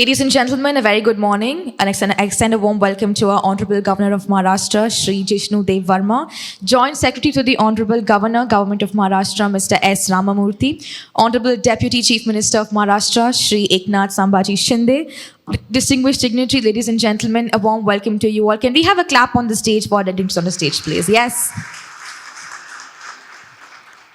Ladies and gentlemen, a very good morning and extend a warm welcome to our Honorable Governor of Maharashtra, Shri Jishnu Dev Verma, Joint Secretary to the Honorable Governor, Government of Maharashtra, Mr. S. Ramamurthy, Honorable Deputy Chief Minister of Maharashtra, Shri Eknath Sambhaji Shinde, distinguished dignitary, ladies and gentlemen, a warm welcome to you all. Can we have a clap on the stage for attendance on the stage, please? Yes.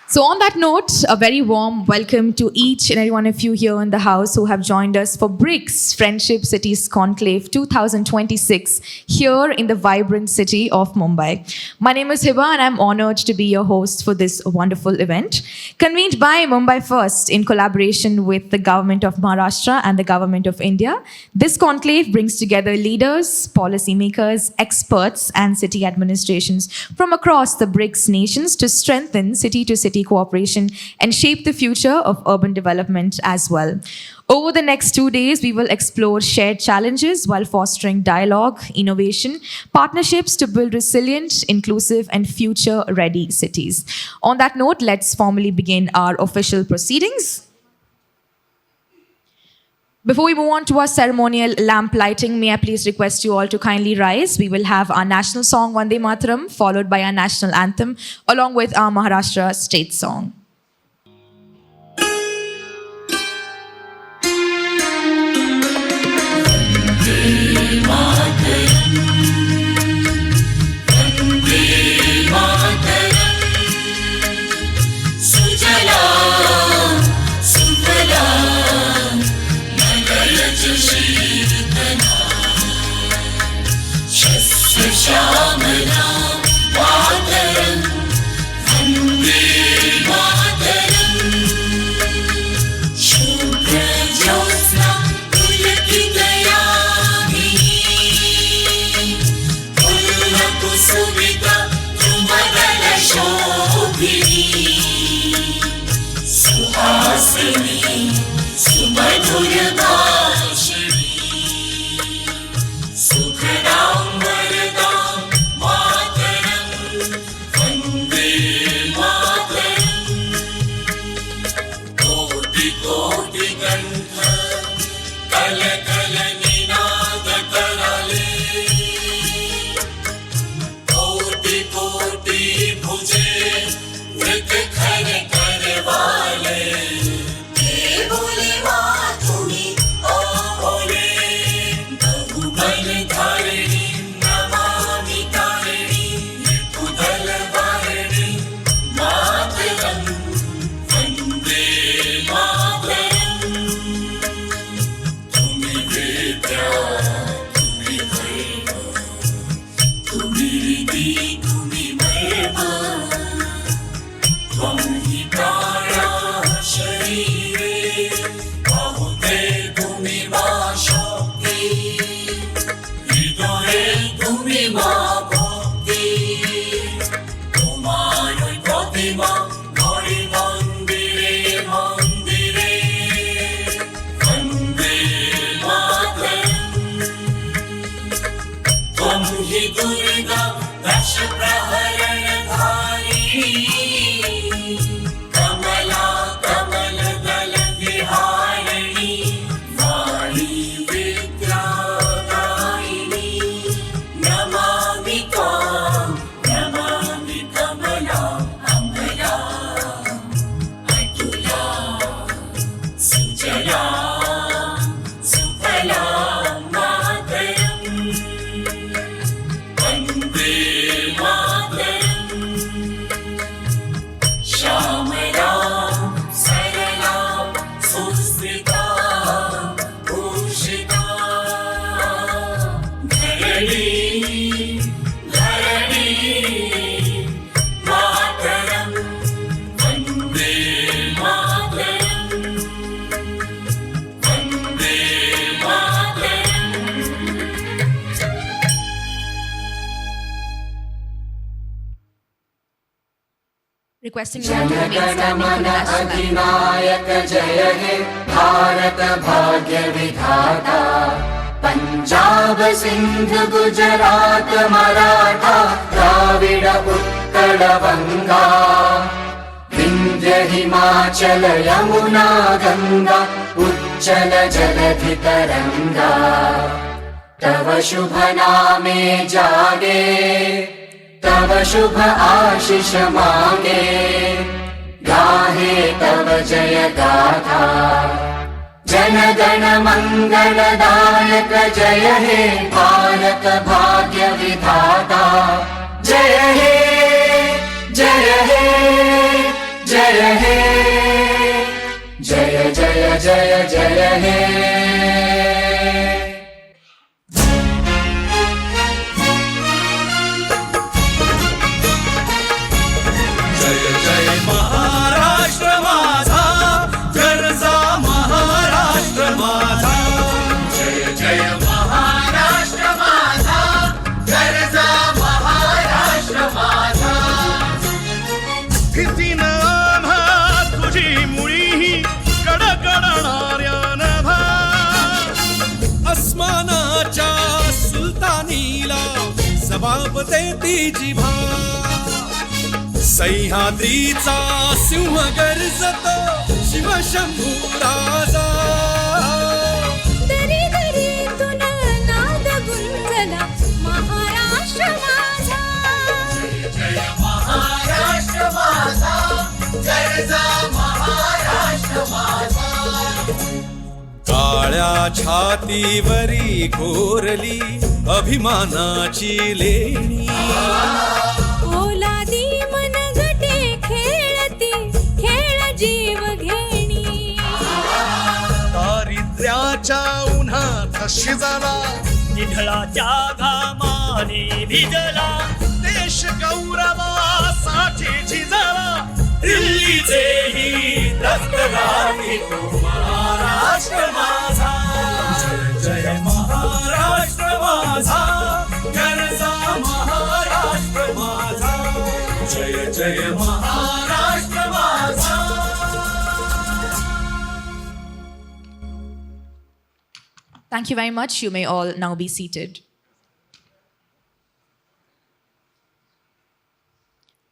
So on that note, a very warm welcome to each and every one of you here in the house who have joined us for BRICS Friendship Cities Conclave 2026 here in the vibrant city of Mumbai. My name is Hiba and I'm honored to be your host for this wonderful event. Convened by Mumbai First in collaboration with the Government of Maharashtra and the Government of India, this conclave brings together leaders, policymakers, experts and city administrations from across the BRICS nations to strengthen city-to-city cooperation and shape the future of urban development as well. Over the next 2 days, we will explore shared challenges while fostering dialogue, innovation, partnerships to build resilient, inclusive, and future-ready cities. On that note, let's formally begin our official proceedings. Before we move on to our ceremonial lamp lighting, may I please request you all to kindly rise. We will have our national song Vande Mataram, followed by our national anthem, along with our Maharashtra state song. Requesting you all to remain standing for the national anthem. अधिनायक जय हे भारत भाग्य विधाता पंजाब सिंध गुजरात मराठा द्राविड उत्कल बंगा विंध्य हिमाचल यमुना गंगा चल जलधितरङ्गा तव शुभ नामे जागे तव शुभ आशीष मांगे गाहे तव जय गाथा जन गण मंगलदायक जय हे भारत भाग्य विधाता जय हे जय हे जय हे जय जय जय जय हे जय जय महाराष्ट्र माझा गरजा महाराष्ट्र माझा जय जय महाराष्ट्र माझा गरजा महाराष्ट्र माझा भीतीन आम्हा तुझी मुळी कडकडणाऱ्या नभा अस्मानाच्या सुलतानीला जबाब देती जिभा सह्याद्रीचा सिंह गर्जतो शिवशंभू राजा दरी दरीतून नाद गुंजला महाराष्ट्र माझा जय महाराष्ट्र माझा गरजा महाराष्ट्र माझा काळ्या छातीवरी कोरली अभिमानाची लेणी ओलादी मनगटे खेळती खेळ जीव घेणी दारिद्र्याच्या उन्हात शिजला निढळाच्या घामाने भिजला देश गौरवासाठी झिजला दिल्लीचेही रक्त गाठी तो महाराष्ट्र माझा जय जय महाराष्ट्र माझा गरजा महाराष्ट्र माझा जय जय महाराष्ट्र माझा Thank you very much. You may all now be seated.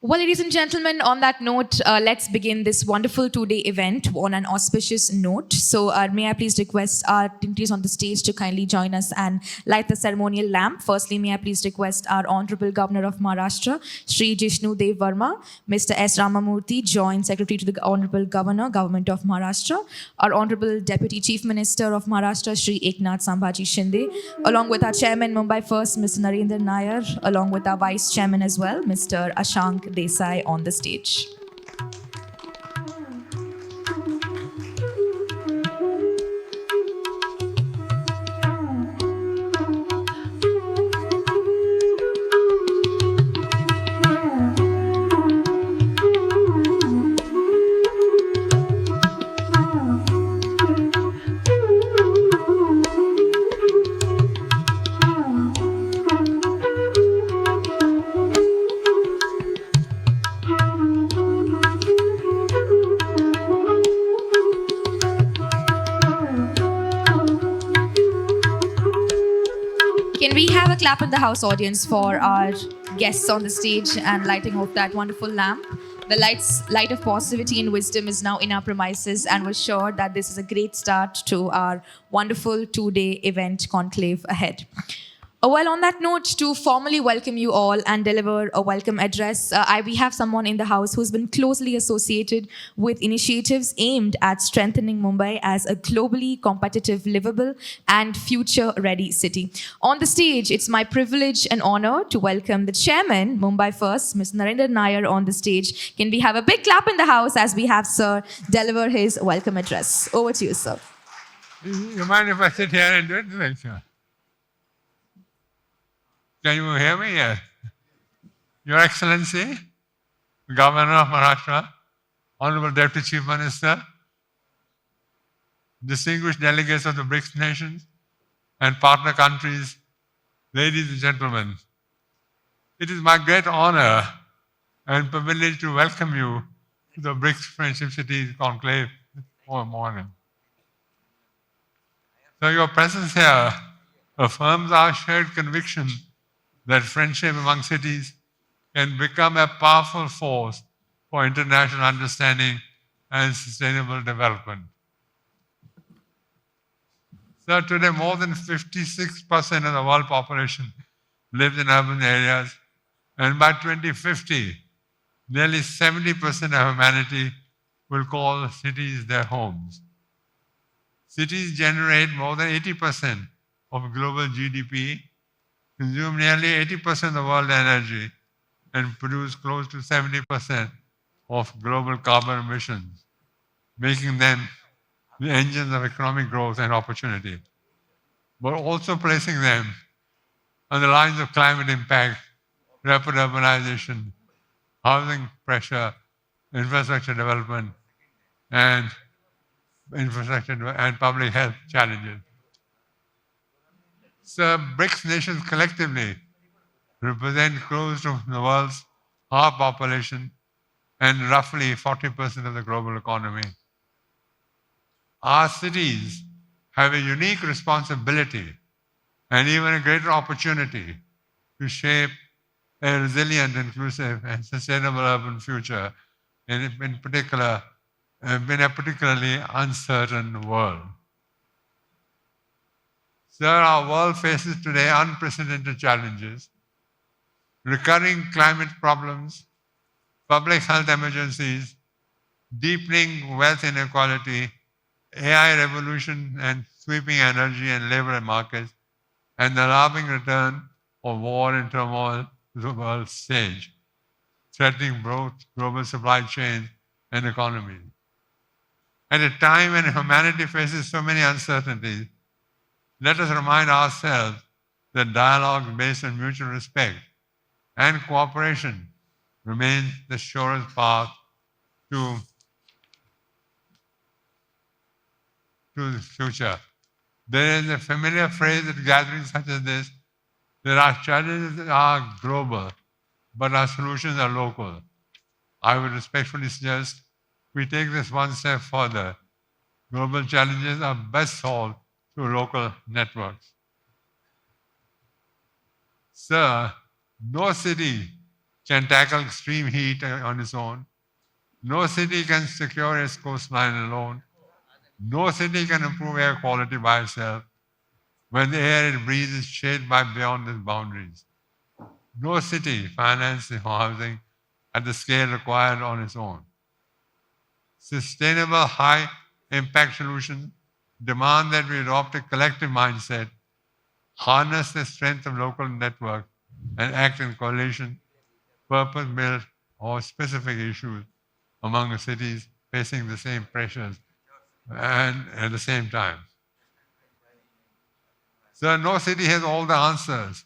Well, ladies and gentlemen, on that note, let's begin this wonderful two-day event on an auspicious note. So, may I please request our dignitaries on the stage to kindly join us and light the ceremonial lamp. Firstly, may I please request our Honorable Governor of Maharashtra, Shri Jishnu Dev Verma, Mr. S. Ramamurthy, Joint Secretary to the Honorable Governor, Government of Maharashtra, our Honorable Deputy Chief Minister of Maharashtra, Shri Eknath Sambhaji Shinde, along with our Chairman Mumbai First, Mr. Narendra Nair, along with our Vice Chairman as well, Mr. Ashank Desai on the stage. Can we have a clap in the house audience for our guests on the stage and lighting of that wonderful lamp? The light of positivity and wisdom is now in our premises, and we're sure that this is a great start to our wonderful two-day event conclave ahead. Well, on that note, to formally welcome you all and deliver a welcome address, we have someone in the house who's been closely associated with initiatives aimed at strengthening Mumbai as a globally competitive, livable, and future-ready city. On the stage, it's my privilege and honor to welcome the chairman, Mumbai First, Mr. Narendra Nair, on the stage. Can we have a big clap in the house as we have Sir deliver his welcome address? Over to you, sir. You mind if I sit here and do it? Thanks, sir. Can you hear me? Yes. Your Excellency, Governor of Maharashtra, Honorable Deputy Chief Minister, distinguished delegates of the BRICS nations and partner countries, ladies and gentlemen, it is my great honor and privilege to welcome you to the BRICS Friendship Cities Conclave this morning. So your presence here affirms our shared conviction that friendship among cities can become a powerful force for international understanding and sustainable development. So today more than 56% of the world population lives in urban areas, and by 2050, nearly 70% of humanity will call cities their homes. Cities generate more than 80% of global GDP, consume nearly 80% of the world energy, and produce close to 70% of global carbon emissions, making them the engines of economic growth and opportunity, but also placing them on the lines of climate impact, rapid urbanization, housing pressure, infrastructure development, and public health challenges. So BRICS nations collectively represent close to the world's half population and roughly 40% of the global economy. Our cities have a unique responsibility and even a greater opportunity to shape a resilient, inclusive, and sustainable urban future in a particularly uncertain world. Sir, our world faces today unprecedented challenges, recurring climate problems, public health emergencies, deepening wealth inequality, AI revolution and sweeping energy and labor markets, and the alarming return of war and turmoil to the world stage, threatening both global supply chains and economies. At a time when humanity faces so many uncertainties, let us remind ourselves that dialogue based on mutual respect and cooperation remains the surest path to the future. There is a familiar phrase at gatherings such as this, that our challenges are global, but our solutions are local. I would respectfully suggest we take this one step further. Global challenges are best solved through local networks. Sir, no city can tackle extreme heat on its own. No city can secure its coastline alone. No city can improve air quality by itself when the air it breathes is shaped by beyond its boundaries. No city finances housing at the scale required on its own. Sustainable high-impact solutions demand that we adopt a collective mindset, harness the strength of local networks, and act in coalition, purpose-built or specific issues among the cities facing the same pressures and at the same time. So no city has all the answers,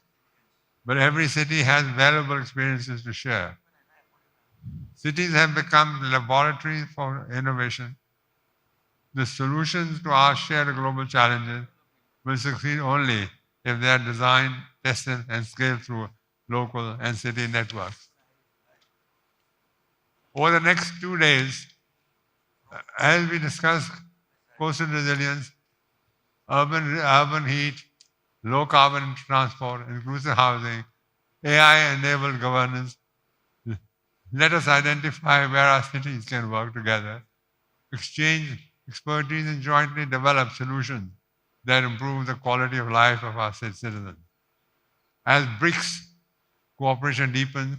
but every city has valuable experiences to share. Cities have become laboratories for innovation. The solutions to our shared global challenges will succeed only if they are designed, tested, and scaled through local and city networks. Over the next 2 days, as we discuss coastal resilience, urban heat, low carbon transport, inclusive housing, AI-enabled governance, let us identify where our cities can work together, exchange expertise, and jointly develop solutions that improve the quality of life of our citizens. As BRICS cooperation deepens,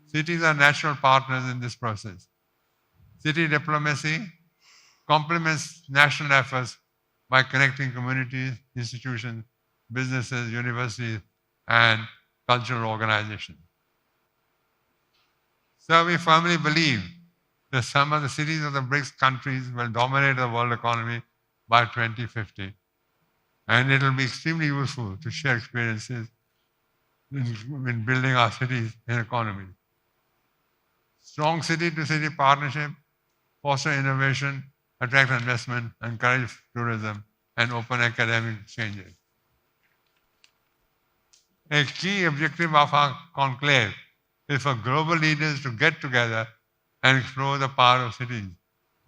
cities are natural partners in this process. City diplomacy complements national efforts by connecting communities, institutions, businesses, universities, and cultural organizations. So we firmly believe that some of the cities of the BRICS countries will dominate the world economy by 2050. And it will be extremely useful to share experiences in building our cities and economies. Strong city-to-city partnership, foster innovation, attract investment, encourage tourism, and open academic exchanges. A key objective of our conclave is for global leaders to get together and explore the power of cities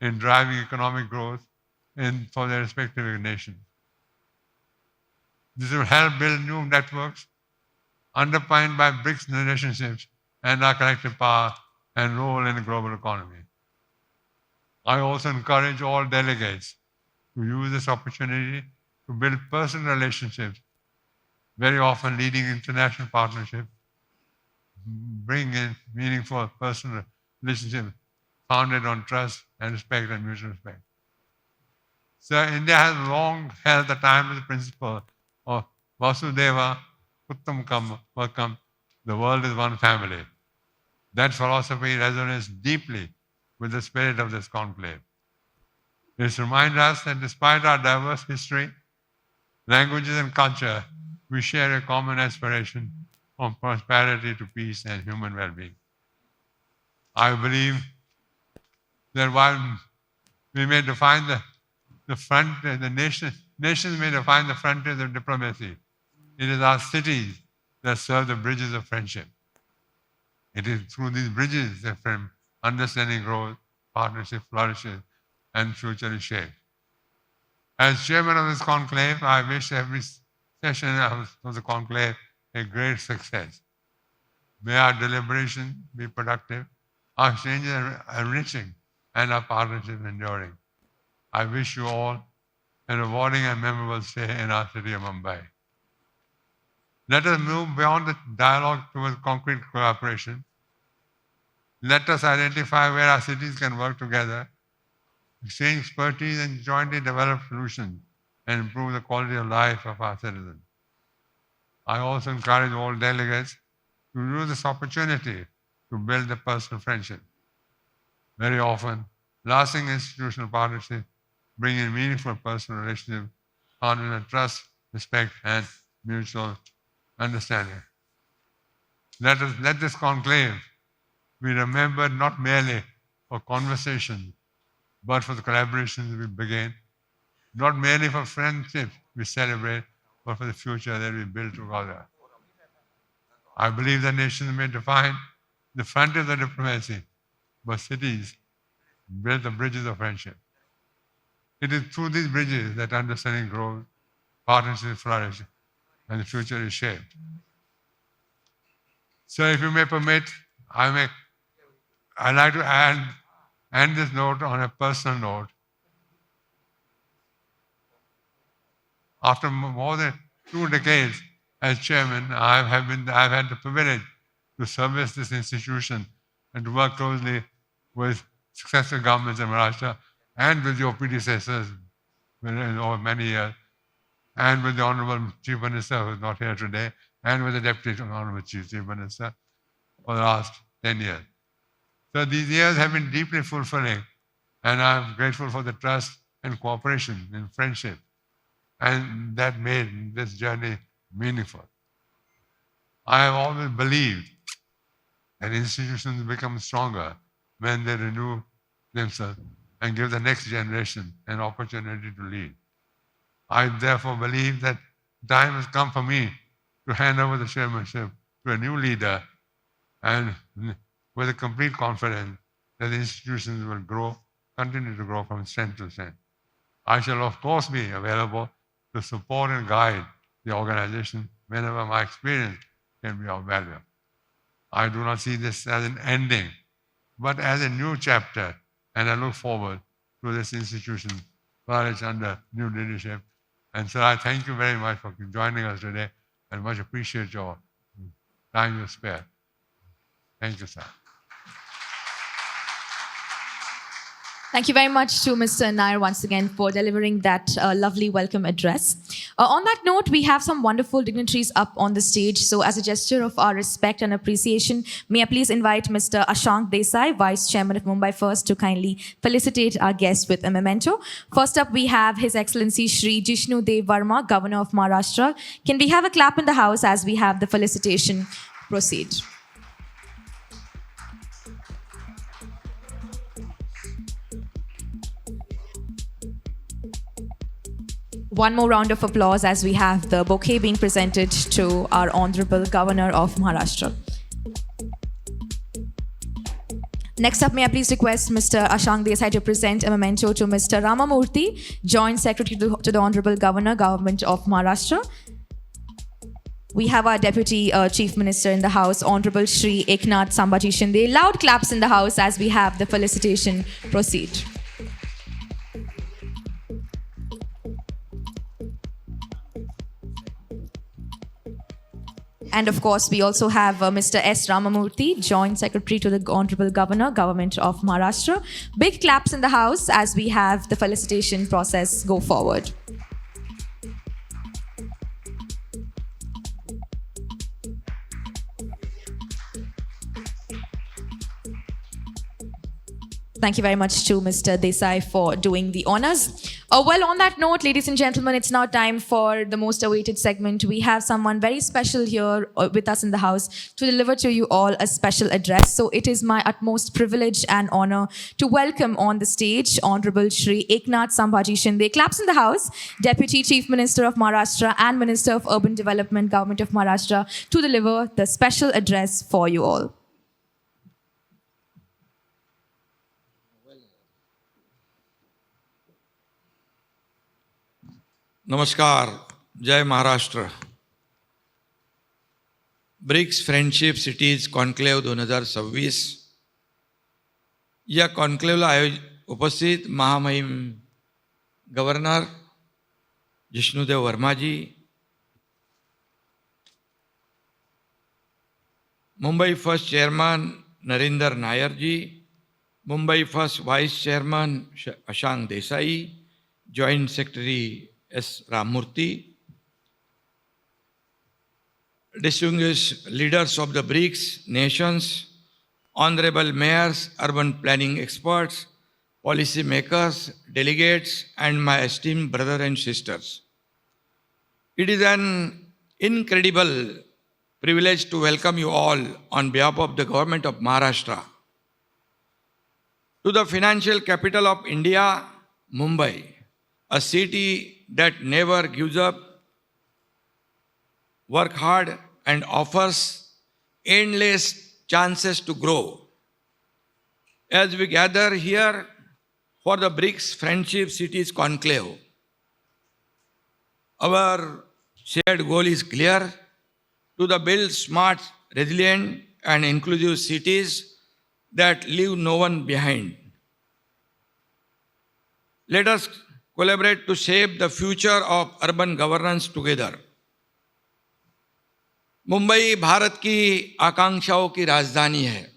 in driving economic growth for their respective nations. This will help build new networks underpinned by BRICS relationships and our collective power and role in the global economy. I also encourage all delegates to use this opportunity to build personal relationships, very often leading international partnerships, bring in meaningful personal relationships founded on trust and respect and mutual respect. So India has long held the timeless principle of Vasudeva Kutumbakam, the world is one family. That philosophy resonates deeply with the spirit of this conclave. It reminds us that despite our diverse history, languages and culture, we share a common aspiration from prosperity to peace and human well-being. I believe that while we may define nations may define the frontiers of diplomacy, it is our cities that serve the bridges of friendship. It is through these bridges that understanding grows, partnership flourishes, and future is shaped. As chairman of this conclave, I wish every session of the conclave a great success. May our deliberations be productive, our exchanges enriching, and our partnership enduring. I wish you all a rewarding and memorable stay in our city of Mumbai. Let us move beyond the dialogue towards concrete cooperation. Let us identify where our cities can work together, exchange expertise, and jointly develop solutions and improve the quality of life of our citizens. I also encourage all delegates to use this opportunity to build a personal friendship. Very often, lasting institutional partnerships bring in meaningful personal relationships founded in trust, respect, and mutual understanding. Let this conclave be remembered not merely for conversations, but for the collaborations we begin, not merely for friendships we celebrate, but for the future that we build together. I believe that nations may define the frontiers of diplomacy, but cities build the bridges of friendship. It is through these bridges that understanding grows, partnerships flourish, and the future is shaped. So if you may permit, I'd like to end this note on a personal note. After more than 2 decades as chairman, I've had the privilege to service this institution and to work closely with successive governments in Maharashtra and with your predecessors over many years, and with the Honorable Chief Minister, who is not here today, and with the Deputy Honorable Chief Minister for the last 10 years. So these years have been deeply fulfilling, and I'm grateful for the trust and cooperation and friendship, and that made this journey meaningful. I have always believed that institutions become stronger when they renew themselves and give the next generation an opportunity to lead. I therefore believe that time has come for me to hand over the chairmanship to a new leader, and with a complete confidence that the institutions will grow, continue to grow from strength to strength. I shall of course be available to support and guide the organization whenever my experience can be of value. I do not see this as an ending, but as a new chapter, and I look forward to this institution flourish under new leadership. And so I thank you very much for joining us today, and much appreciate your time you spare. Thank you, sir. Thank you very much to Mr. Nair once again for delivering that lovely welcome address. On that note, we have some wonderful dignitaries up on the stage. So as a gesture of our respect and appreciation, may I please invite Mr. Ashank Desai, Vice Chairman of Mumbai First, to kindly felicitate our guest with a memento. First up, we have His Excellency Shri Jishnu Dev Verma, Governor of Maharashtra. Can we have a clap in the house as we have the felicitation proceed? One more round of applause as we have the bouquet being presented to our Honorable Governor of Maharashtra. Next up, may I please request Mr. Ashank Desai to present a memento to Mr. Ramamurthy, Joint Secretary to the Honorable Governor, Government of Maharashtra. We have our Deputy Chief Minister in the House, Honorable Shri Eknath Sambhaji Shinde. Loud claps in the House as we have the felicitation proceed. And of course, we also have Mr. S. Ramamurthy, Joint Secretary to the Honorable Governor, Government of Maharashtra. Big claps in the house as we have the felicitation process go forward. Thank you very much to Mr. Desai for doing the honors. Well, on that note, ladies and gentlemen, it's now time for the most awaited segment. We have someone very special here with us in the house to deliver to you all a special address. So it is my utmost privilege and honor to welcome on the stage Honorable Shri Eknath Sambhaji Shinde. Claps in the house, Deputy Chief Minister of Maharashtra and Minister of Urban Development, Government of Maharashtra, to deliver the special address for you all. नमस्कार, जय Maharashtra. BRICS friendship cities conclave 2026 या कॉन्क्लेवला उपस्थित महामहिम governor Jishnu Dev Varmaji, Mumbai first chairman Narendra Nair ji, Mumbai first vice chairman Ashank Desai, joint secretary S. Ramamurthy, distinguished leaders of the BRICS nations, honorable mayors, urban planning experts, policy makers, delegates, and my esteemed brothers and sisters. It is an incredible privilege to welcome you all on behalf of the government of Maharashtra to the financial capital of India, Mumbai, a city that never gives up, work hard, and offers endless chances to grow. As we gather here for the BRICS Friendship Cities Conclave, our shared goal is clear: to build smart, resilient, and inclusive cities that leave no one behind. Let us collaborate to shape the future of urban governance together. Mumbai Bharat की आकांक्षाओं की राजधानी है.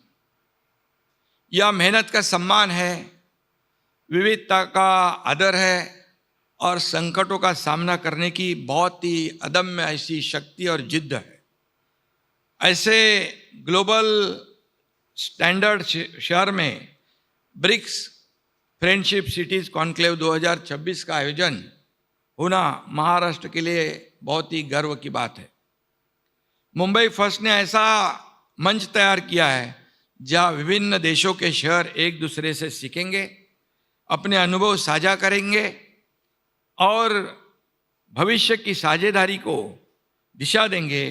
यह मेहनत का सम्मान है, विविधता का आदर है और संकटों का सामना करने की बहुत ही अदम्य ऐसी शक्ति और जिद्द है. ऐसे ग्लोबल स्टैंडर्ड शहर में ब्रिक्स फ्रेंडशिप सिटीज कॉन्क्लेव 2026 का आयोजन होना महाराष्ट्र के लिए बहुत ही गर्व की बात है. मुंबई फर्स्ट ने ऐसा मंच तैयार किया है जहां विभिन्न देशों के शहर एक दूसरे से सीखेंगे, अपने अनुभव साझा करेंगे और भविष्य की साझेदारी को दिशा देंगे.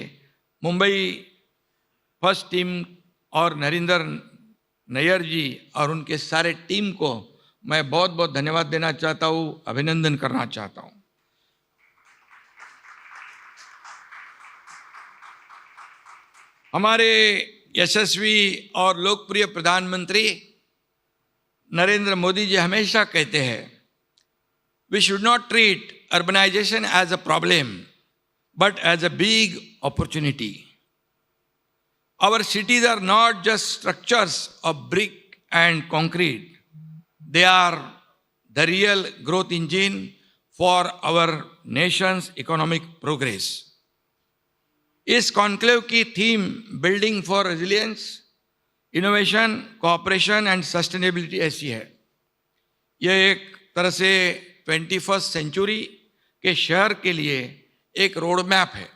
मुंबई फर्स्ट टीम और नरेंद्र नायर जी और उनके सारे टीम को मैं बहुत बहुत धन्यवाद देना चाहता हूँ, अभिनंदन करना चाहता हूँ. हमारे यशस्वी और लोकप्रिय प्रधानमंत्री नरेंद्र मोदी जी हमेशा कहते हैं, we should not treat urbanisation as a problem but as a big opportunity. Our cities are not just structures of brick and concrete. They are the real growth engine for our nation's economic progress. इस conclave की theme building for resilience, innovation, cooperation and sustainability ऐसी है. यह एक तरह से 21st century के शहर के लिए एक रोड मैप है.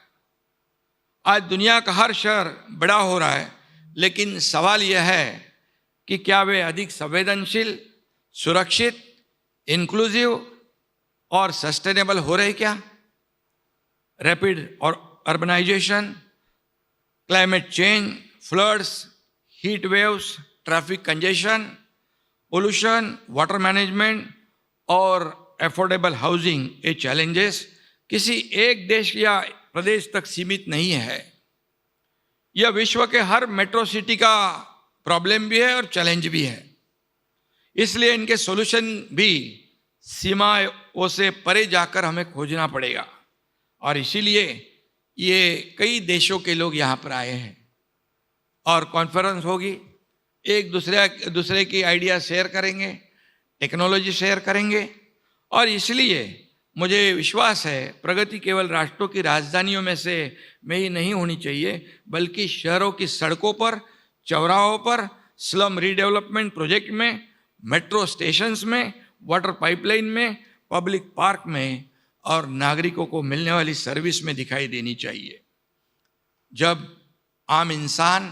आज दुनिया का हर शहर बड़ा हो रहा है, लेकिन सवाल यह है कि क्या वे अधिक संवेदनशील, सुरक्षित, इंक्लूसिव और सस्टेनेबल हो रहे क्या? रैपिड और urbanisation, climate change, floods, heat waves, traffic congestion, pollution, water management और अफोर्डेबल हाउसिंग, ये चैलेंजेस किसी एक देश या प्रदेश तक सीमित नहीं है. यह विश्व के हर मेट्रो सिटी का प्रॉब्लम भी है और चैलेंज भी है. इसलिए इनके सॉल्यूशन भी सीमाओं से परे जाकर हमें खोजना पड़ेगा. और इसीलिए ये कई देशों के लोग यहाँ पर आए हैं और कॉन्फ्रेंस होगी, एक दूसरे की आइडिया शेयर करेंगे, टेक्नोलॉजी शेयर करेंगे। और इसलिए मुझे विश्वास है प्रगति केवल राष्ट्रों की राजधानियों में से में ही नहीं होनी चाहिए, बल्कि शहरों की सड़कों पर, चौराहों पर, स्लम रीडेवलपमेंट प्रोजेक्ट में, मेट्रो स्टेशंस में, वाटर पाइपलाइन में, पब्लिक पार्क में और नागरिकों को मिलने वाली सर्विस में दिखाई देनी चाहिए। जब आम इंसान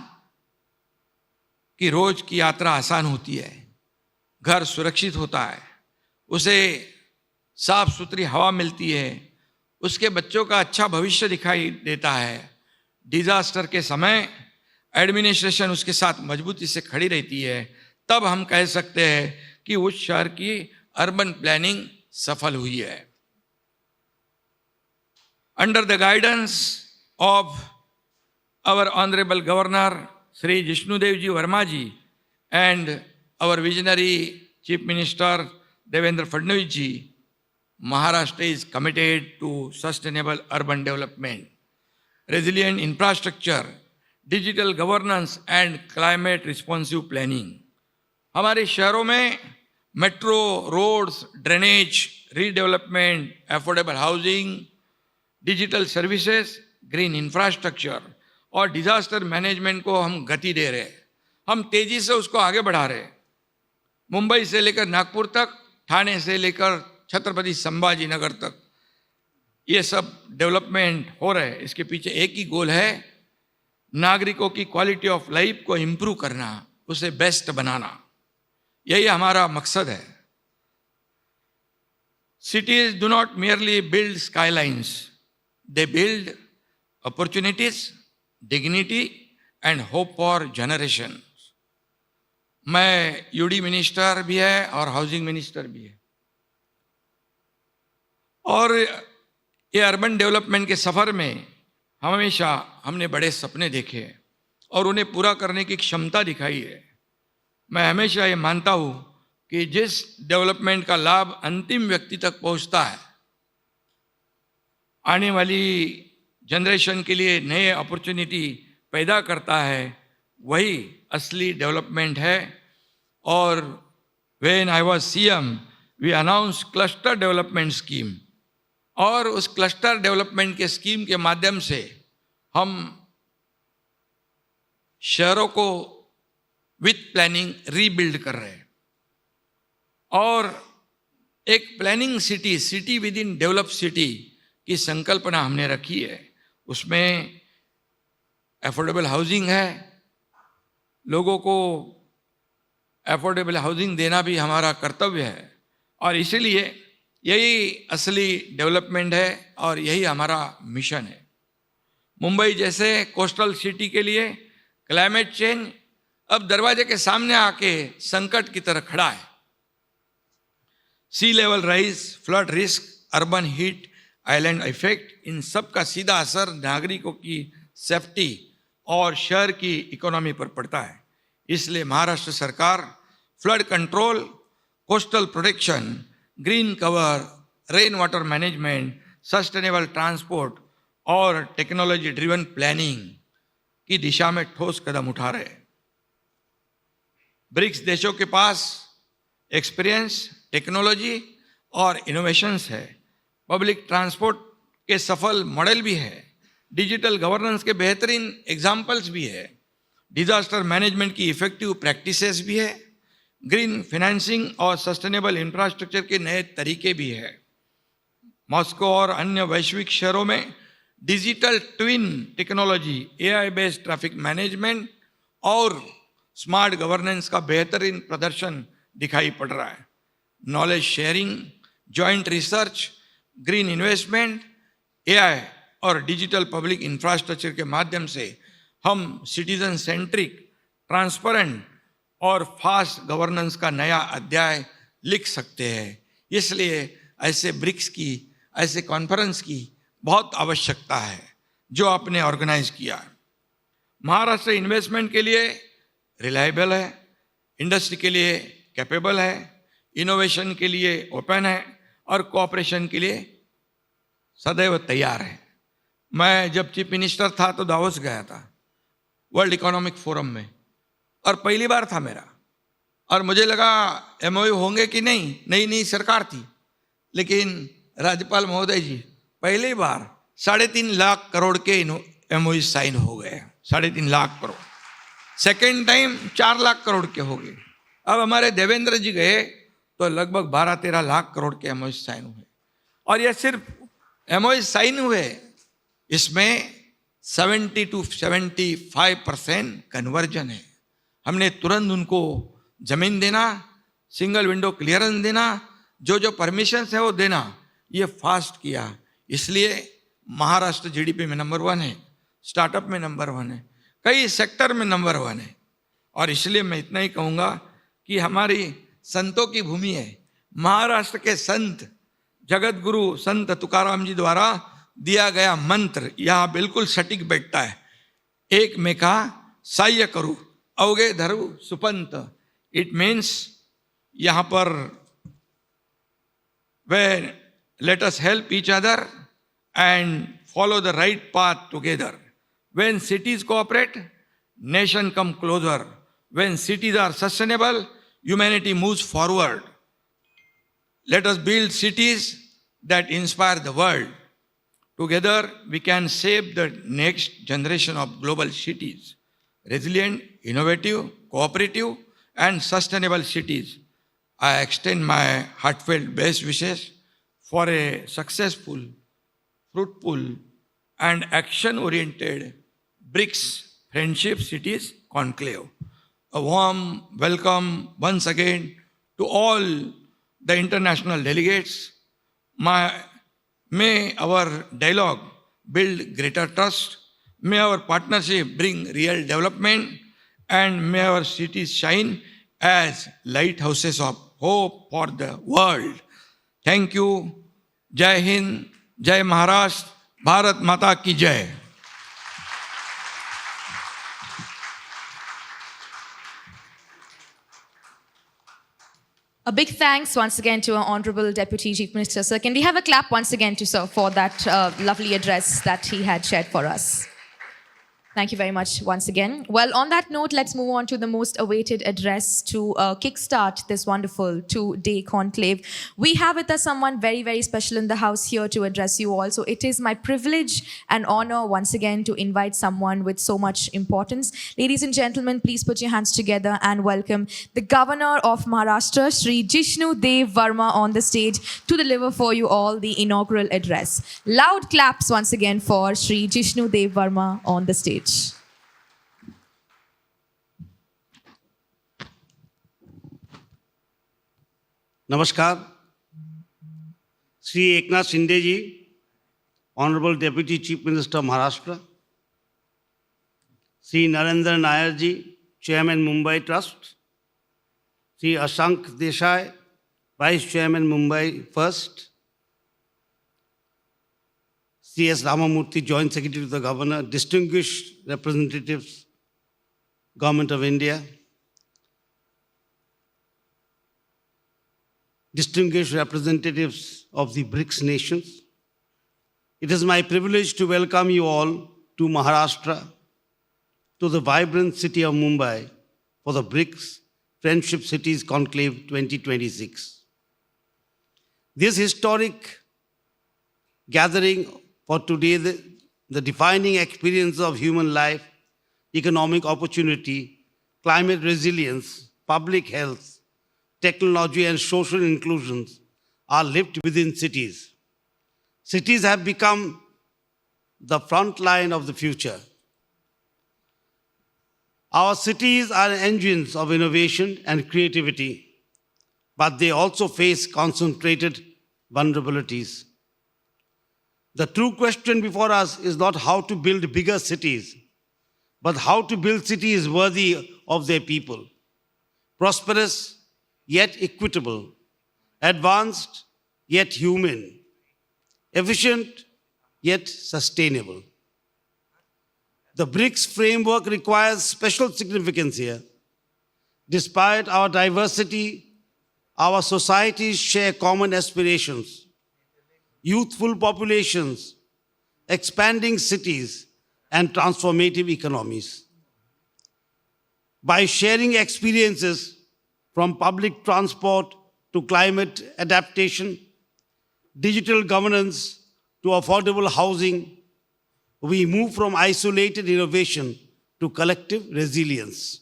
की रोज की यात्रा आसान होती है, घर सुरक्षित होता है, उसे साफ सुथरी हवा मिलती है, उसके बच्चों का अच्छा भविष्य दिखाई देता है, डिजास्टर के समय एडमिनिस्ट्रेशन उसके साथ मजबूती से खड़ी रहती है, तब हम कह सकते हैं कि उस शहर की अर्बन प्लानिंग सफल हुई है। Under the guidance of our honourable governor Shri Jishnudev ji Varma ji and our visionary chief minister Devendra Fadnavis ji, Maharashtra is committed to sustainable urban development, resilient infrastructure, digital governance and climate responsive planning. हमारे शहरों में metro, roads, drainage, redevelopment, affordable housing, digital services, green infrastructure और disaster management को हम गति दे रहे हैं। हम तेजी से उसको आगे बढ़ा रहे हैं। मुंबई से लेकर नागपुर तक, ठाणे से लेकर छत्रपति संभाजी नगर तक ये सब डेवलपमेंट हो रहे हैं। इसके पीछे एक ही गोल है, नागरिकों की क्वालिटी ऑफ लाइफ को इम्प्रूव करना, उसे बेस्ट बनाना, यही हमारा मकसद है। Cities do not merely build skylines, they build opportunities, dignity and hope for generations. मैं यूडी मिनिस्टर भी है और हाउसिंग मिनिस्टर भी है, और ये अर्बन डेवलपमेंट के सफ़र में हमेशा हमने बड़े सपने देखे और उन्हें पूरा करने की क्षमता दिखाई है। मैं हमेशा ये मानता हूँ कि जिस डेवलपमेंट का लाभ अंतिम व्यक्ति तक पहुँचता है, आने वाली जनरेशन के लिए नए अपॉर्चुनिटी पैदा करता है, वही असली डेवलपमेंट है। और when I was CM we announce cluster development scheme, और उस क्लस्टर डेवलपमेंट के स्कीम के माध्यम से हम शहरों को विथ प्लानिंग रीबिल्ड कर रहे हैं। और एक planning city, city with in develop city की संकल्पना हमने रखी है। उसमें अफोर्डेबल हाउसिंग है, लोगों को अफोर्डेबल हाउसिंग देना भी हमारा कर्तव्य है, और इसीलिए यही असली डेवलपमेंट है और यही हमारा मिशन है। मुंबई जैसे कोस्टल सिटी के लिए क्लाइमेट चेंज अब दरवाजे के सामने आके संकट की तरह खड़ा है। Sea level rise, flood risk, urban heat, island effect, इन सब का सीधा असर नागरिकों की सेफ्टी और शहर की इकोनॉमी पर पड़ता है। इसलिए महाराष्ट्र सरकार flood control, coastal protection, green cover, rain water management, sustainable transport और टेक्नोलॉजी ड्रिवन प्लानिंग की दिशा में ठोस कदम उठा रहे हैं। ब्रिक्स देशों के पास एक्सपीरियंस, टेक्नोलॉजी और इनोवेशंस है, पब्लिक ट्रांसपोर्ट के सफल मॉडल भी है, डिजिटल गवर्नेंस के बेहतरीन एग्जाम्पल्स भी है, डिजास्टर मैनेजमेंट की इफेक्टिव प्रैक्टिसेस भी है, ग्रीन फाइनेंसिंग और सस्टेनेबल इंफ्रास्ट्रक्चर के नए तरीके भी है। मॉस्को और अन्य वैश्विक शहरों में digital twin technology, AI based traffic management और स्मार्ट गवर्नेंस का बेहतरीन प्रदर्शन दिखाई पड़ रहा है। Knowledge sharing, joint research, green investment, AI और डिजिटल पब्लिक इंफ्रास्ट्रक्चर के माध्यम से हम सिटीजन सेंट्रिक, ट्रांसपेरेंट और फास्ट गवर्नेंस का नया अध्याय लिख सकते हैं। इसलिए ऐसे ब्रिक्स की, ऐसे कॉन्फ्रेंस की बहुत आवश्यकता है जो आपने ऑर्गेनाइज किया। महाराष्ट्र इन्वेस्टमेंट के लिए रिलायबल है, इंडस्ट्री के लिए कैपेबल है, इनोवेशन के लिए ओपन है और कोऑपरेशन के लिए सदैव तैयार है। मैं जब चीफ मिनिस्टर था तो दावोस गया था वर्ल्ड इकोनॉमिक फोरम में, और पहली बार था मेरा, और मुझे लगा एमओयू होंगे कि नहीं, नई नई सरकार थी, लेकिन राज्यपाल महोदय जी पहली बार 3.5 लाख करोड़ के एमओयू साइन हो गए, 3.5 लाख करोड़। सेकेंड टाइम 4 लाख करोड़ के हो गए। अब हमारे देवेंद्र जी गए तो लगभग 12-13 लाख करोड़ के एमओयू साइन हुए, और यह सिर्फ एमओयू साइन हुए, इसमें 70 to 75% कन्वर्जन है। हमने तुरंत उनको जमीन देना, सिंगल विंडो क्लियरेंस देना, जो परमिशंस है वो देना, ये फास्ट किया। इसलिए महाराष्ट्र जीडीपी में नंबर 1 है, स्टार्टअप में नंबर 1 है, कई सेक्टर में नंबर 1 है। और इसलिए मैं इतना ही कहूँगा कि हमारी संतों की भूमि है। महाराष्ट्र के संत, जगत गुरु संत तुकाराम जी द्वारा दिया गया मंत्र यहाँ बिल्कुल सटीक बैठता है। एक में का साह्य करू अवगे धरु सुपंत। इट मीन्स यहाँ पर वे let us help each other and follow the right path together. When cities cooperate, nation come closer. When cities are sustainable, humanity moves forward. Let us build cities that inspire the world. Together, we can shape the next generation of global cities. Resilient, innovative, cooperative, and sustainable cities. I extend my heartfelt best wishes for a successful, fruitful and action-oriented BRICS Friendship Cities Conclave. A warm welcome once again to all the international delegates. May our dialogue build greater trust. May our partnership bring real development, and may our cities shine as lighthouses of hope for the world. Thank you. Jai Hind. जय महाराष्ट्र, भारत माता की जय। A big thanks once again to our Honorable Deputy Chief Minister, sir. Can we have a clap once again to sir for that lovely address that he had shared for us? Thank you very much once again. Well, on that note, let's move on to the most awaited address to kickstart this wonderful 2-day conclave. We have with us someone very, very special in the house here to address you all. So it is my privilege and honor once again to invite someone with so much importance. Ladies and gentlemen, please put your hands together and welcome the Governor of Maharashtra, Shri Jishnu Dev Verma, on the stage to deliver for you all the inaugural address. Loud claps once again for Shri Jishnu Dev Verma on the stage. नमस्कार। Shri Eknath Shinde ji, honourable deputy chief minister Maharashtra, Shri Narendra Nair ji, chairman Mumbai trust, Shri Ashank Desai, vice chairman Mumbai first, C.S. Ramamurthy, Joint Secretary to the Governor, distinguished representatives, Government of India, distinguished representatives of the BRICS nations. It is my privilege to welcome you all to Maharashtra, to the vibrant city of Mumbai for the BRICS Friendship Cities Conclave 2026. This historic gathering for today, the defining experience of human life, economic opportunity, climate resilience, public health, technology and social inclusions are lived within cities. Cities have become the front line of the future. Our cities are engines of innovation and creativity, but they also face concentrated vulnerabilities. The true question before us is not how to build bigger cities, but how to build cities worthy of their people, prosperous yet equitable, advanced yet human, efficient yet sustainable. The BRICS framework requires special significance here. Despite our diversity, our societies share common aspirations, youthful populations, expanding cities, and transformative economies. By sharing experiences from public transport to climate adaptation, digital governance to affordable housing, we move from isolated innovation to collective resilience.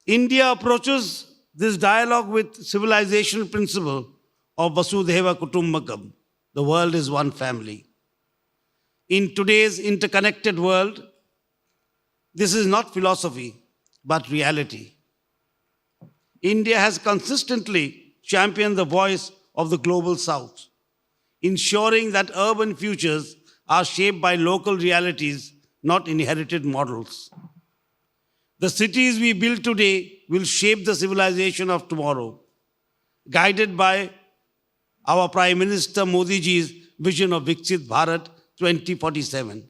India approaches this dialogue with civilizational principle of Vasudhaiva Kutumbakam, the world is one family. In today's interconnected world, this is not philosophy, but reality. India has consistently championed the voice of the global south, ensuring that urban futures are shaped by local realities, not inherited models. The cities we build today will shape the civilization of tomorrow, guided by our Prime Minister Modi ji's vision of Viksit Bharat 2047.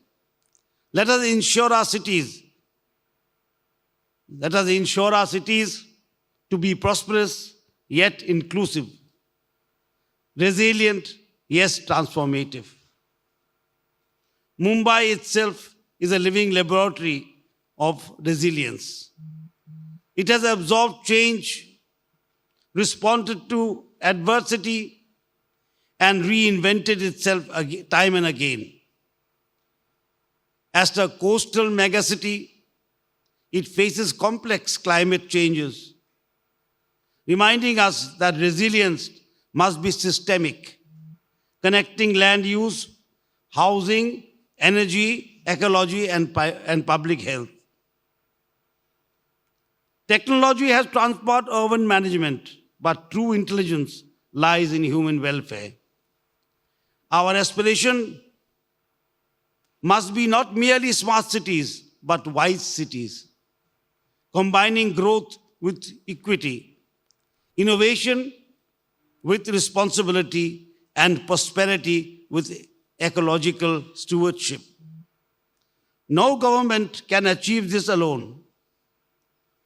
Let us ensure our cities to be prosperous yet inclusive, resilient yet transformative. Mumbai itself is a living laboratory of resilience. It has absorbed change, responded to adversity, and reinvented itself time and again. As a coastal megacity, it faces complex climate changes, reminding us that resilience must be systemic, connecting land use, housing, energy, ecology, and public health. Technology has transformed urban management, but true intelligence lies in human welfare. Our aspiration must be not merely smart cities, but wise cities, combining growth with equity, innovation with responsibility, and prosperity with ecological stewardship. No government can achieve this alone.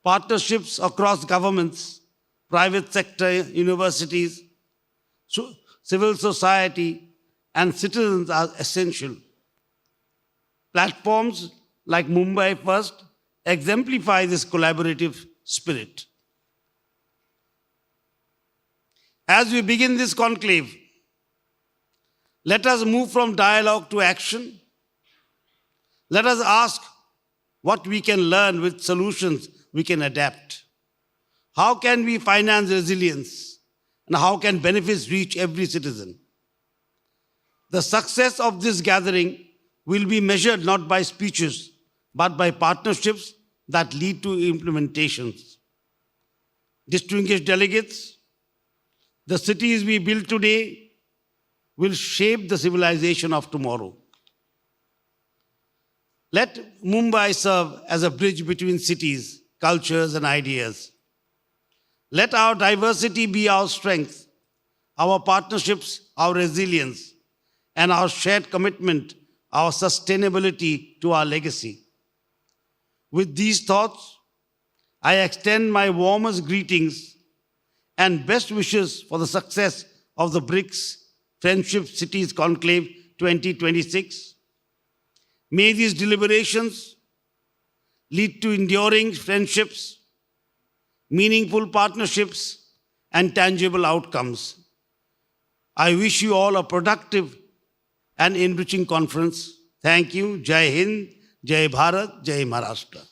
Partnerships across governments, private sector, universities, civil society, and citizens are essential. Platforms like Mumbai First exemplify this collaborative spirit. As we begin this conclave, let us move from dialogue to action. Let us ask what we can learn with solutions we can adapt. How can we finance resilience? And how can benefits reach every citizen? The success of this gathering will be measured not by speeches, but by partnerships that lead to implementations. Distinguished delegates, the cities we build today will shape the civilization of tomorrow. Let Mumbai serve as a bridge between cities, cultures, and ideas. Let our diversity be our strength, our partnerships, our resilience, and our shared commitment, our sustainability to our legacy. With these thoughts, I extend my warmest greetings and best wishes for the success of the BRICS Friendship Cities Conclave 2026. May these deliberations lead to enduring friendships, meaningful partnerships, and tangible outcomes. I wish you all a productive and enriching conference. Thank you. Jai Hind, Jai Bharat, Jai Maharashtra.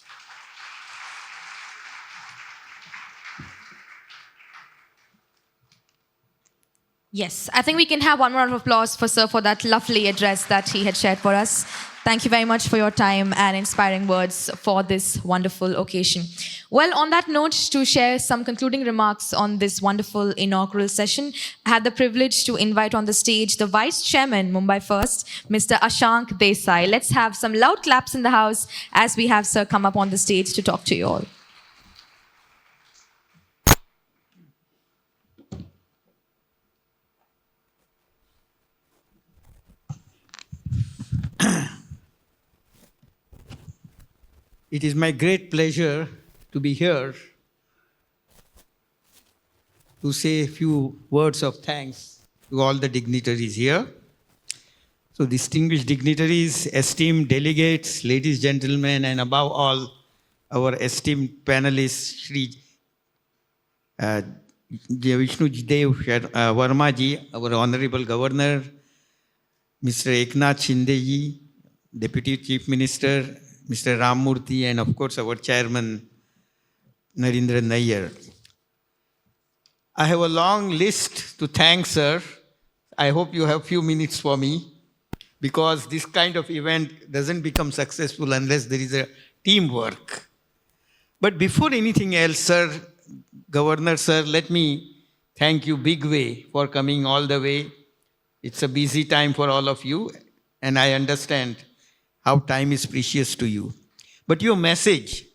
Yes, I think we can have one round of applause for Sir for that lovely address that he had shared for us. Thank you very much for your time and inspiring words for this wonderful occasion. Well, on that note, to share some concluding remarks on this wonderful inaugural session, I had the privilege to invite on the stage the Vice Chairman, Mumbai First, Mr. Ashank Desai. Let's have some loud claps in the house as we have Sir come up on the stage to talk to you all. It is my great pleasure to be here to say a few words of thanks to all the dignitaries here. So distinguished dignitaries, esteemed delegates, ladies, gentlemen, and above all, our esteemed panelists, Shri Vishnu Dev Verma ji, our Honorable Governor, Mr. Eknath Shinde ji, Deputy Chief Minister, Mr. Ram Murthy, and of course our Chairman, Narendra Nair. I have a long list to thank, sir. I hope you have few minutes for me, because this kind of event doesn't become successful unless there is a teamwork. But before anything else, sir, Governor, sir, let me thank you big way for coming all the way. It's a busy time for all of you, and I understand how time is precious to you. But your message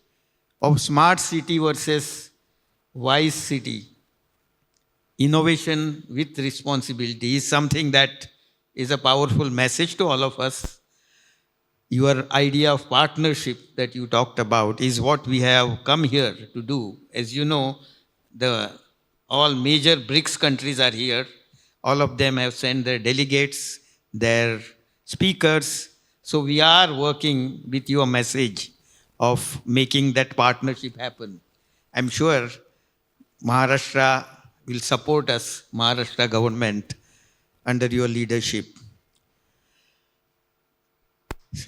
of smart city versus wise city, innovation with responsibility, is something that is a powerful message to all of us. Your idea of partnership that you talked about is what we have come here to do. As you know, all major BRICS countries are here. All of them have sent their delegates, their speakers. So we are working with your message of making that partnership happen. I'm sure Maharashtra will support us, Maharashtra government, under your leadership.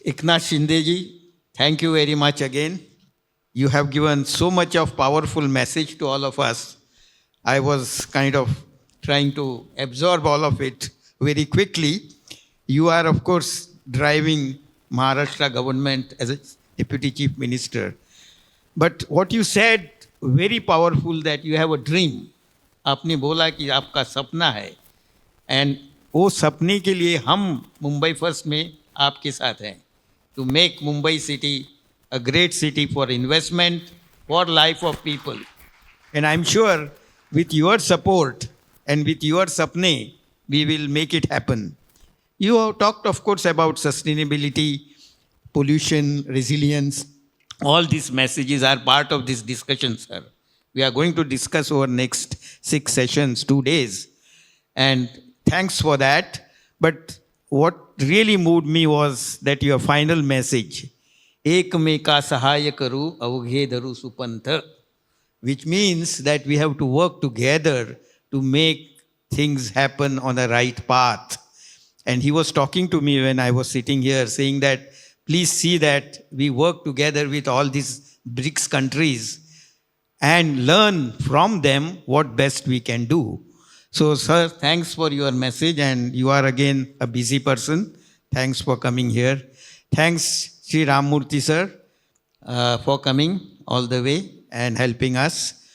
Eknath Shinde ji, thank you very much again. You have given so much of powerful message to all of us. I was kind of trying to absorb all of it very quickly. You are, of course, driving Maharashtra government as a Deputy Chief Minister. But what you said, very powerful, that you have a dream. आपने बोला कि आपका सपना है, and वो सपने के लिए हम मुंबई फर्स्ट में आपके साथ हैं, to make Mumbai city a great city for investment, for life of people. And I'm sure with your support and with your sapne, we will make it happen. You have talked, of course, about sustainability, pollution, resilience. All these messages are part of this discussion, sir. We are going to discuss over next 6 sessions, 2 days. And thanks for that. But what really moved me was that your final message, Ek me ka sahaya karu avghe daru supantha, which means that we have to work together to make things happen on the right path. And he was talking to me when I was sitting here, saying that please see that we work together with all these BRICS countries and learn from them what best we can do. So, sir, thanks for your message, and you are again a busy person. Thanks for coming here. Thanks, Sri Ram Murthy, sir, for coming all the way and helping us.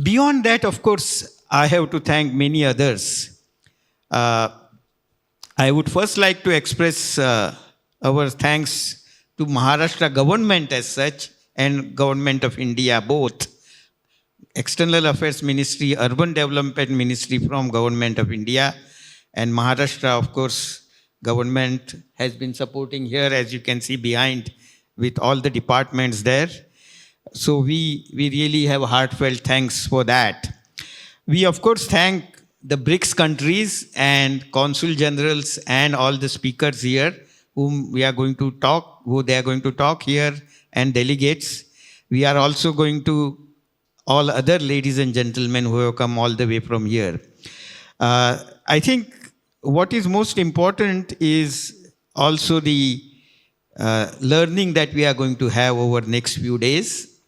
Beyond that, of course, I have to thank many others. I would first like to express our thanks to Maharashtra government as such and Government of India both. External Affairs Ministry, Urban Development Ministry from Government of India, and Maharashtra, of course, government has been supporting here, as you can see behind, with all the departments there. So we really have heartfelt thanks for that. We, of course, thank the BRICS countries and consul generals and all the speakers here who they are going to talk here, and delegates. We are also going to all other ladies and gentlemen who have come all the way from here. I think what is most important is also the learning that we are going to have over next few days.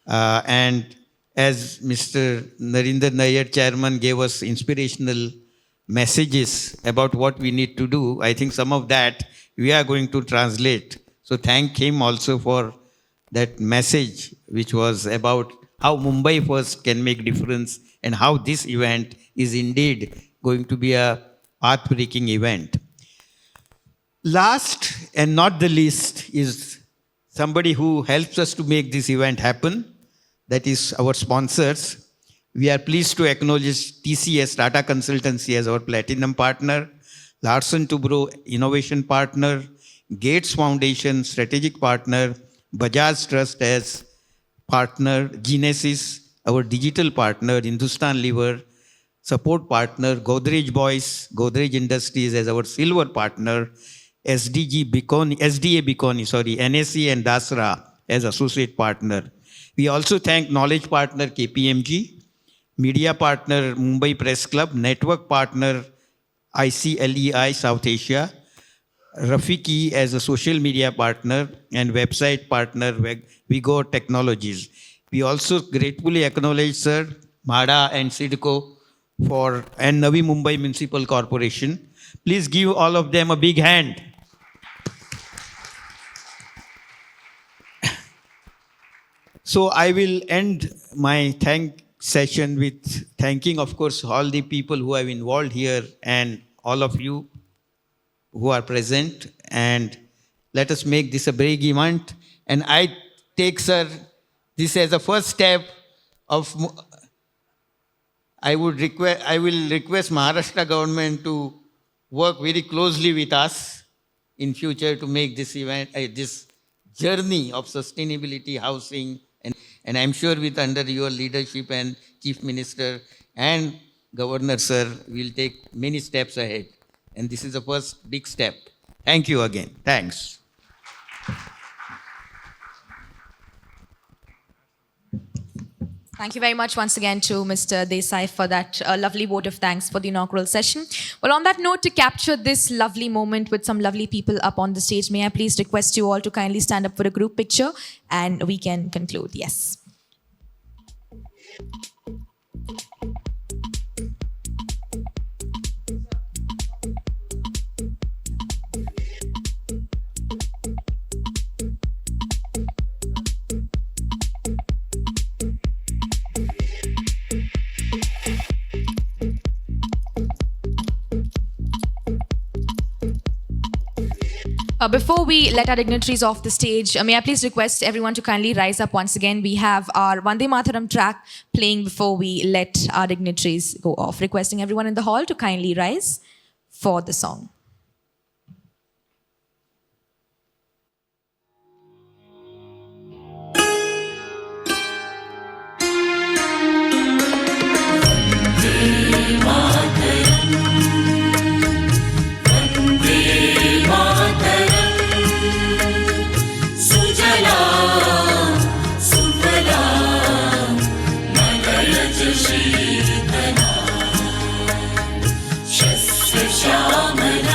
And as Mr. Narendra Nair, Chairman, gave us inspirational messages about what we need to do, I think some of that we are going to translate. So thank him also for that message, which was about how Mumbai first can make difference and how this event is indeed going to be a path-breaking event. Last and not the least is somebody who helps us to make this event happen. That is our sponsors. We are pleased to acknowledge TCS, Tata Consultancy, as our platinum partner, Larsen Toubro, innovation partner, Gates Foundation, strategic partner, Bajaj Trust as partner, Genesis, our digital partner, Hindustan Lever, support partner, Godrej Boys, Godrej Industries as our silver partner, SDA Biconi, NSC and Dasra as associate partner. We also thank knowledge partner KPMG, media partner Mumbai Press Club, network partner ICLEI South Asia, Rafiki as a social media partner, and website partner Vigo Technologies. We also gratefully acknowledge Sir MHADA and SIDCO and Navi Mumbai Municipal Corporation. Please give all of them a big hand. So I will end my thank session with thanking, of course, all the people who have involved here and all of you who are present. And let us make this a big event. And I take, sir, this as a first step of, I will request Maharashtra government to work very closely with us in future to make this event, this journey of sustainability, housing, and I'm sure with under your leadership and Chief Minister and Governor, sir, we'll take many steps ahead. And this is the first big step. Thank you again. Thanks. Thank you very much once again to Mr. Desai for that lovely vote of thanks for the inaugural session. Well, on that note, to capture this lovely moment with some lovely people up on the stage, may I please request you all to kindly stand up for a group picture and we can conclude. Yes. Before we let our dignitaries off the stage, may I please request everyone to kindly rise up once again. We have our Vande Mataram track playing before we let our dignitaries go off. Requesting everyone in the hall to kindly rise for the song. Shyamala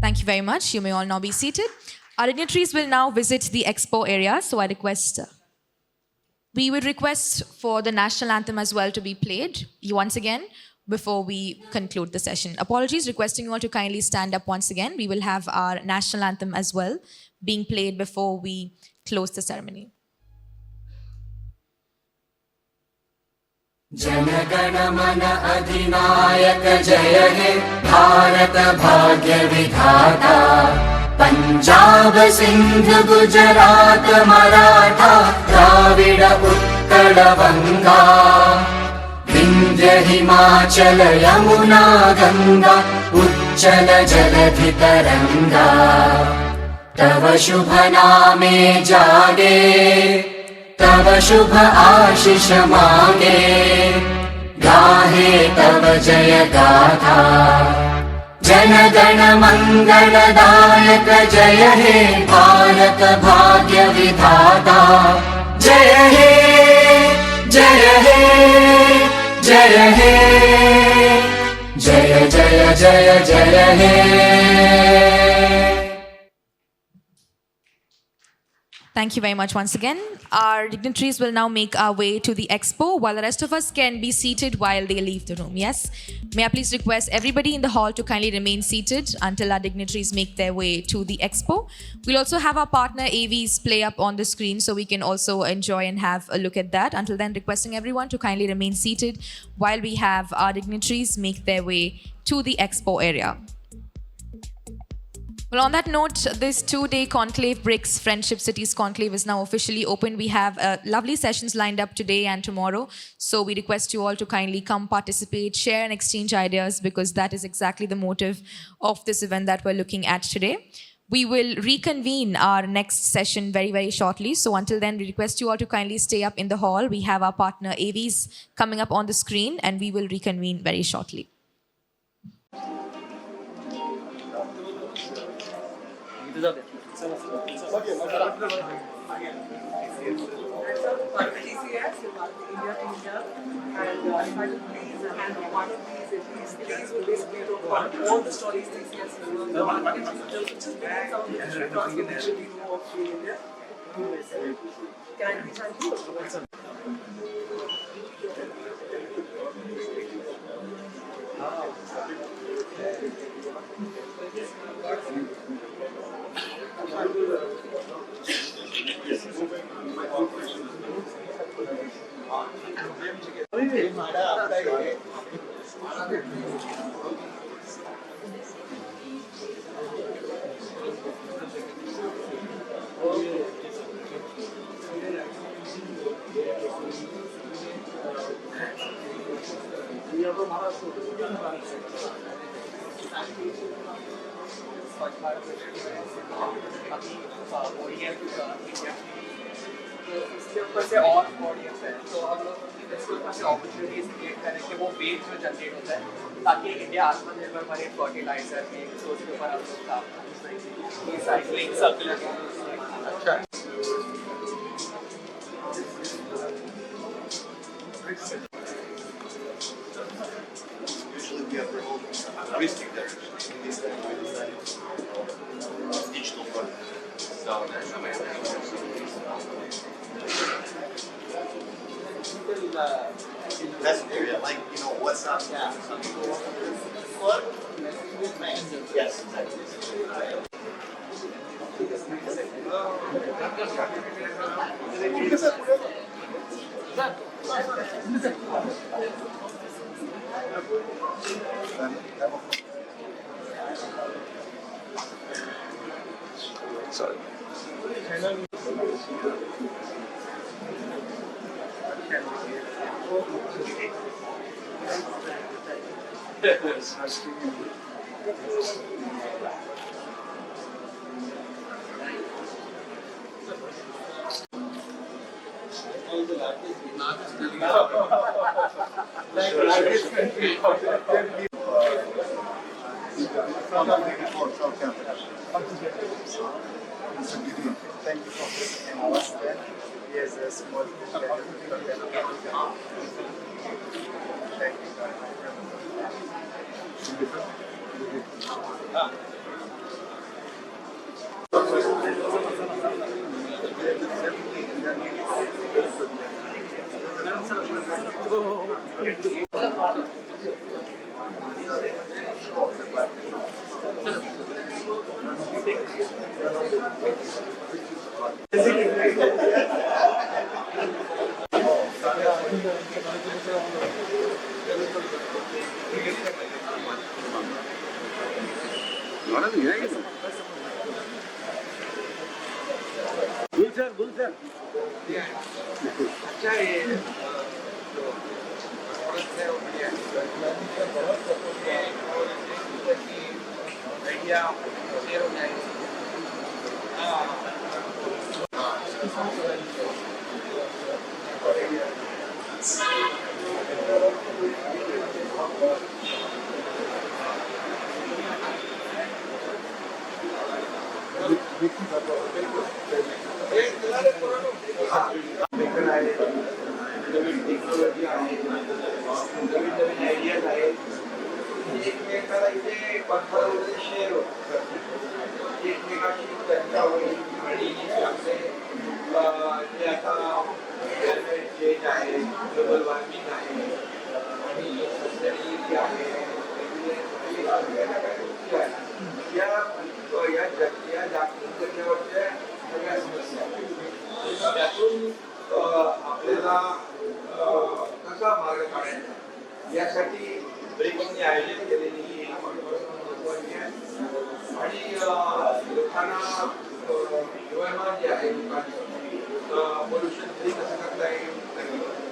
Thank you very much. You may all now be seated. Our dignitaries will now visit the expo area, so I request. We would request for the national anthem as well to be played once again before we conclude the session. Apologies, requesting you all to kindly stand up once again. We will have our national anthem as well being played before we close the ceremony. जनगण मन अधिनायक जय हे भारत भाग्य विधाता पंजाब सिंध गुजरात मराठा द्राविड उत्कल बंगा विंध्य हिमाचल यमुना गंगा उच्चल जलधि तरंगा तव शुभ नामे जागे तव शुभ आशीष मांगे गाहे तव जय गाथा जन गण मंगलदायक जय हे भारत भाग्य विधाता जय हे जय हे जय हे जय जय जय जय हे. Thank you very much once again. Our dignitaries will now make our way to the expo while the rest of us can be seated while they leave the room. Yes? May I please request everybody in the hall to kindly remain seated until our dignitaries make their way to the expo. We'll also have our partner AVs play up on the screen so we can also enjoy and have a look at that. Until then, requesting everyone to kindly remain seated while we have our dignitaries make their way to the expo area. Well, on that note, this 2-day conclave, BRICS Friendship Cities Conclave, is now officially open. We have lovely sessions lined up today and tomorrow. So we request you all to kindly come participate, share and exchange ideas, because that is exactly the motive of this event that we're looking at today. We will reconvene our next session very, very shortly. So until then, we request you all to kindly stay up in the hall. We have our partner AVs coming up on the screen, and we will reconvene very shortly. इसके ऊपर से और audience है तो हम लोग इसके ऊपर से अपॉर्चुनिटीज क्रिएट करें कि वो वेज जो जनरेट होता है ताकि इंडिया आत्मनिर्भर बने फर्टिलाइजर में रिसोर्स के ऊपर हम लोग काम करें रिसाइकलिंग सर्कुलर. अच्छा Usually we have our own heuristic there. Digital fund. So that's an area like, you know, WhatsApp. Yeah. Some people want to yes, exactly. Sorry. Thank you for visiting us then. Yes, a small pleasure. Thank you. Naveen technology आहे, नवीन नवीन ideas आहेत, एकमेकाला इथे कॉन्फरन्समध्ये share होतात, एकमेकाशी चर्चा होईल आणि आपले जे आता क्लायमेट चेंज आहे, ग्लोबल वॉर्मिंग आहे आणि सस्टेनेबिलिटी आहे, या जागतिक करण्यावरच्या सगळ्या समस्या त्यातून आपल्याला कसा मार्ग काढायचा यासाठी ब्रिक्सने आयोजित केलेली ही महत्त्वाची आहे आणि लोकांना जीवनमान जे आहे लोकांचं पोल्युशन फ्री कसं करता येईल